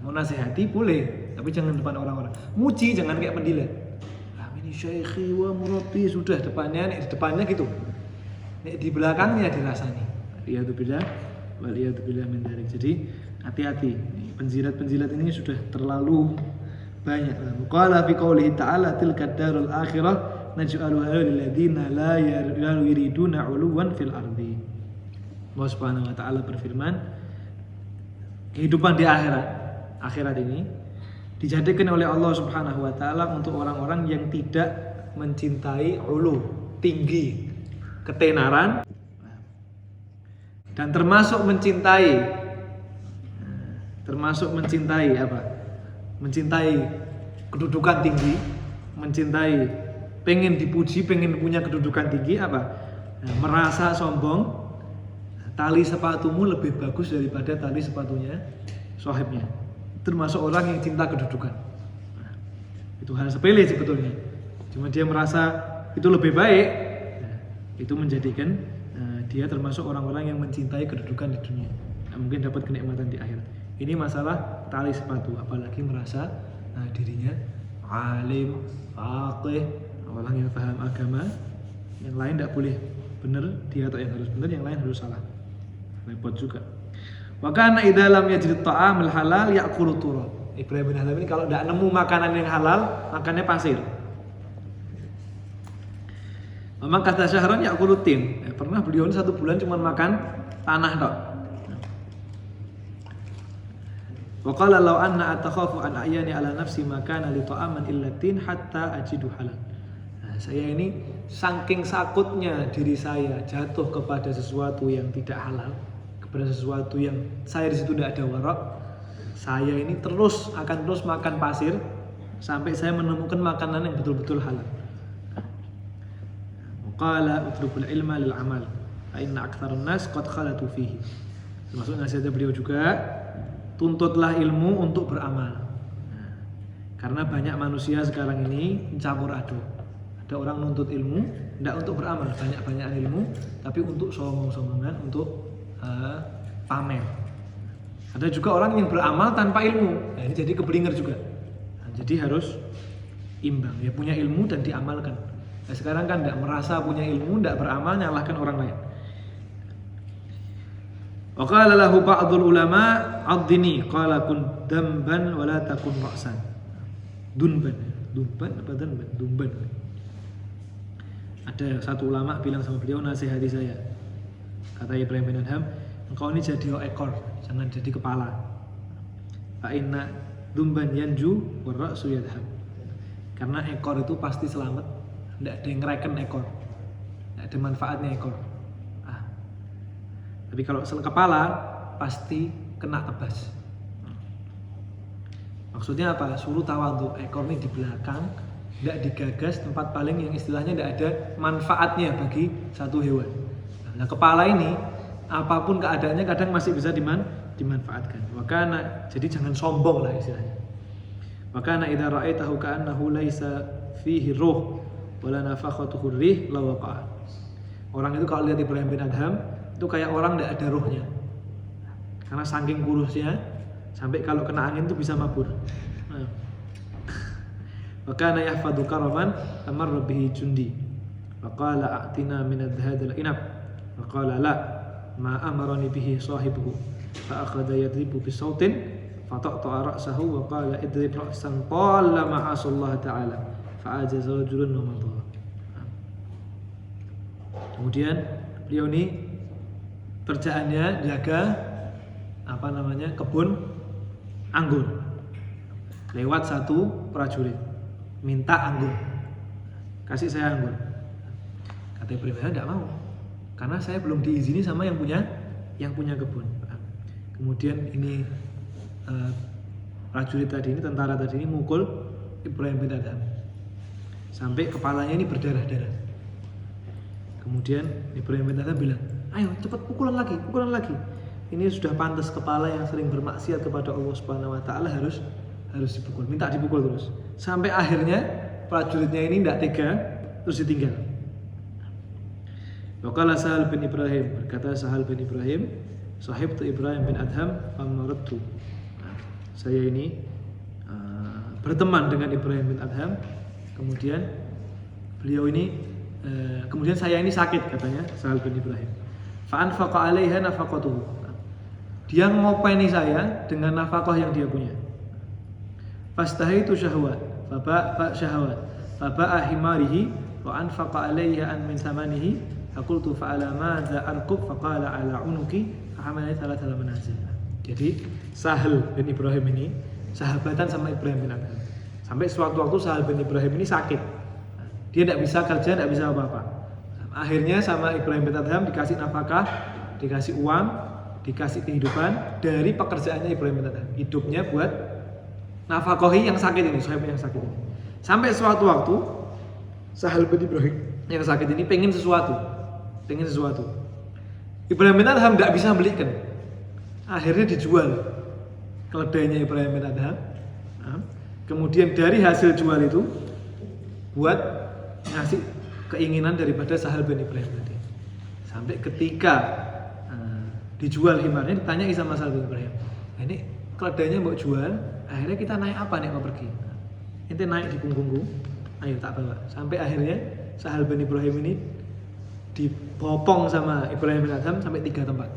A: Mau nasihati boleh, tapi jangan depan orang-orang. Muji jangan kayak penjilat. Ini ini syaikhi wa murabbi, sudah depannya gitu. Nek di belakangnya dirasani. Waliyatubillah min dzalik. Jadi hati-hati. Penjilat-penjilat ini sudah terlalu banyak. Qala fi qoulihi ta'ala tilka darul akhirah naj'aluha lil ladzina la yuriduna 'uluwan fil ardi. Allah Subhanahu wa taala berfirman, kehidupan di akhirat ini dijadikan oleh Allah Subhanahu wa taala untuk orang-orang yang tidak mencintai ulu, tinggi, ketenaran, dan termasuk mencintai apa? Mencintai kedudukan tinggi, mencintai pengen dipuji, pengen punya kedudukan tinggi apa? Merasa sombong, tali sepatumu lebih bagus daripada tali sepatunya sahibnya. Termasuk orang yang cinta kedudukan. Itu hal sepele sebetulnya. Cuma dia merasa itu lebih baik. Itu menjadikan dia termasuk orang-orang yang mencintai kedudukan di dunia. Mungkin dapat kenikmatan di akhirat. Ini masalah tali sepatu, apalagi merasa dirinya alim, faqih, orang yang paham agama. Yang lain tidak boleh benar, dia atau yang harus benar, yang lain harus salah. Repot juga. Wa kana idza lam yajid ta'amul halal ya'kulu turab. Ibrahim bin Adham ini kalau tidak nemu makanan yang halal, makannya pasir. Memang kata Syahran ya'kulu tin. Pernah beliau 1 bulan cuma makan tanah tok. Wa qala law anna atakhafu an ayani ala nafsi ma kana li ta'aman illa tin hatta ajidu halal. Saya ini saking sakutnya diri saya jatuh kepada sesuatu yang tidak halal, kepada sesuatu yang saya di situ tidak ada warak, saya ini akan terus makan pasir sampai saya menemukan makanan yang betul-betul halal. Qala utrukul ilma lil amal fa inna aktsarun nas qad khalatu fihi. Termasuk nasihat beliau juga, tuntutlah ilmu untuk beramal. Karena banyak manusia sekarang ini mencampur aduk. Ada orang nuntut ilmu tidak untuk beramal, banyak-banyakan ilmu tapi untuk sombong-sombongan, untuk pamer. Ada juga orang yang beramal tanpa ilmu. Ini jadi keblinger juga. Jadi harus imbang. Ya punya ilmu dan diamalkan. Sekarang kan tidak merasa punya ilmu, tidak beramal, nyalahkan orang lain. Wa qala lahu ba'dul ulama addini qala kun damban wa la takun ra'san. Dumban apa dumban. Ada satu ulama bilang sama beliau, nasihati saya. Kata Ibrahim bin Adham, engkau ini jadi ekor, jangan jadi kepala. Fa inna dumban yanju wa ra'su yadhhab. Karena ekor itu pasti selamat. Tidak ada yang ngereken ekor, tidak ada manfaatnya ekor. Tapi kalau kepala pasti kena tebas. Maksudnya apa? Suruh tawadhu, ekor ini di belakang, tidak digagas, tempat paling yang istilahnya tidak ada manfaatnya bagi satu hewan. Nah kepala ini apapun keadaannya kadang masih bisa dimanfaatkan. Makanya jadi jangan sombong lah istilahnya. Makanya idza ra'aitahu ka'annahu laisa fihi ruh wala nafakhatuhu rih lawaqa. Orang itu kalau lihat Ibrahim bin Adham itu kayak orang tidak ada ruhnya. Karena saking kurusnya sampai kalau kena angin itu bisa mabur. Wa kana yahfadhu karaman amarra bihi jundi. Wa qala a'tina min hadhal inab. Wa qala la ma amarani bihi sahibuhu. Fa akhadha yadribu bi sautin fa taqta'a ra'sahu wa qala idrib ra'san qala ma'asallahu ta'ala. Fa'ajaza rajulun wa madha. Kemudian beliau ini kerjaannya jaga kebun anggur. Lewat satu prajurit minta anggur, kasih saya anggur. Kata Ibrahim tidak mau, karena saya belum diizini sama yang punya kebun. Kemudian ini prajurit tadi ini, tentara tadi ini mukul Ibrahim bin Adham sampai kepalanya ini berdarah-darah. Kemudian Ibrahim bin Adham bilang, ayo cepat pukulan lagi. Ini sudah pantas kepala yang sering bermaksiat kepada Allah Subhanahu Wa Taala harus dipukul, minta dipukul terus. Sampai akhirnya prajuritnya ini tidak tega, terus ditinggal. Waqala Sahal bin Ibrahim, berkata Sahal bin Ibrahim, sahib tu Ibrahim bin Adham famaratu. Saya ini berteman dengan Ibrahim bin Adham, kemudian beliau ini kemudian saya ini sakit katanya Sahal bin Ibrahim. Fa anfaqa 'alaiha nafaqatuhu. Dia ngopeni saya dengan nafkah yang dia punya. Fastahaitu syahwat, faba'a himarihi wa anfaqa 'alaiha an min thamanihi. Faqultu fa'ala madza arqub faqala 'ala unuki fahamala thalathal manazil. Jadi Sahal bin Ibrahim ini sahabatan sama Ibrahim bin Adham. Sampai suatu waktu Sahal bin Ibrahim ini sakit. Dia tidak bisa kerja, tidak bisa apa-apa. Akhirnya sama Ibrahim bin Adham dikasih nafkah, dikasih uang, dikasih kehidupan dari pekerjaannya Ibrahim bin Adham. Hidupnya buat nafkahi yang sakit ini, sahib yang sakit ini. Sampai suatu waktu Sahal bin Ibrahim yang sakit ini pengen sesuatu. Ibrahim bin Adham tidak bisa belikan. Akhirnya dijual keledainya Ibrahim bin Adham. Kemudian dari hasil jual itu buat ngasih keinginan daripada Sahal bin Ibrahim tadi. Sampai ketika dijual himarnya ditanyai sama Sahal bin Ibrahim. Nah, ini keledainya mau jual, akhirnya kita naik apa nih mau pergi? Ente naik di punggungku, ayo tak bawa. Sampai akhirnya Sahal bin Ibrahim ini dibopong sama Ibrahim bin Adham sampai 3 tempat.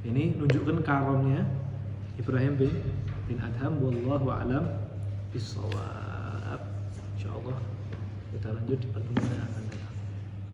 A: Ini nunjukkan karomnya Ibrahim bin Adham. Wallahu a'lam bishawab. Insyaallah kita lanjut di pertemuan yang akan datang.